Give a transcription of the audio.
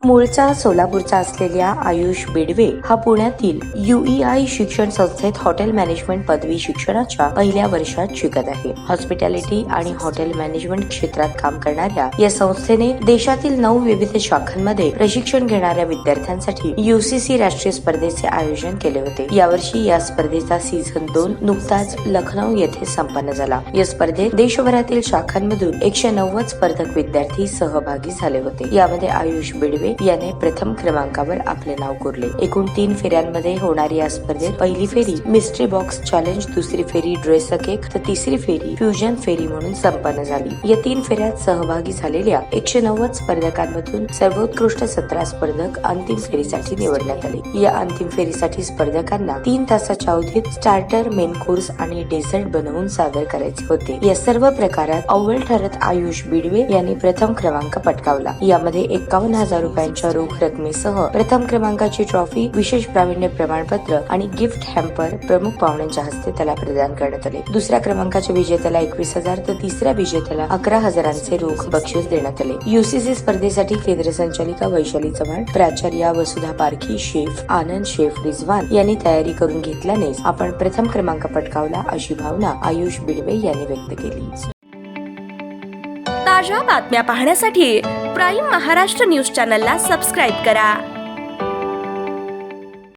मूळचा सोलापूरचा असलेल्या आयुष बिडवे हा पुण्यातील UEI शिक्षण संस्थेत हॉटेल मॅनेजमेंट पदवी शिक्षणाच्या पहिल्या वर्षात शिकत आहे. हॉस्पिटॅलिटी आणि हॉटेल मॅनेजमेंट क्षेत्रात काम करणाऱ्या या संस्थेने देशातील 9 विविध शाखांमध्ये प्रशिक्षण घेणाऱ्या विद्यार्थ्यांसाठी UCC राष्ट्रीय स्पर्धेचे आयोजन केले होते. यावर्षी या स्पर्धेचा सीझन 2 नुकताच लखनौ येथे संपन्न झाला. या स्पर्धेत देशभरातील शाखांमधून 190 स्पर्धक विद्यार्थी सहभागी झाले होते. यामध्ये आयुष बिडवे याने प्रथम क्रमांकावर आपले नाव कोरले. एकूण 3 फेऱ्यांमध्ये होणारी या स्पर्धेत पहिली फेरी मिस्ट्री बॉक्स चॅलेंज, दुसरी फेरी ड्रेस अ केक तर तिसरी फेरी फ्युजन फेरी म्हणून संपन्न झाली. या 3 फेऱ्यात सहभागी झालेल्या 190 स्पर्धकांमधून सर्वोत्कृष्ट 17 स्पर्धक अंतिम फेरीसाठी निवडण्यात आले. या अंतिम फेरीसाठी स्पर्धकांना 3 तासाच्या अवधीत स्टार्टर, मेन कोर्स आणि डेझर्ट बनवून सादर करायचे होते. या सर्व प्रकारात अव्वल ठरत आयुष बिडवे यांनी प्रथम क्रमांक पटकावला. यामध्ये 51,000 रुपयांच्या रोख रकमेसह प्रथम क्रमांकाची ट्रॉफी, विशेष प्रावीण्य प्रमाणपत्र आणि गिफ्ट हॅम्पर प्रमुख पाहुण्यांच्या हस्ते त्याला प्रदान करण्यात आले. दुसऱ्या क्रमांकाच्या विजेत्याला 21,000 तर तिसऱ्या विजेत्याला 11,000चे रोख बक्षीस देण्यात आले. UCC स्पर्धेसाठी केंद्र संचालिका वैशाली चव्हाण, प्राचार्या वसुधा पारखी, शेफ आनंद, शेफ रिजवान यांनी तयारी करून घेतल्यानेच आपण प्रथम क्रमांक पटकावला अशी भावना आयुष बिडवे यांनी व्यक्त केली. ताज्या बातम्या पाहण्यासाठी प्राईम महाराष्ट्र न्यूज चॅनलला सबस्क्राईब करा.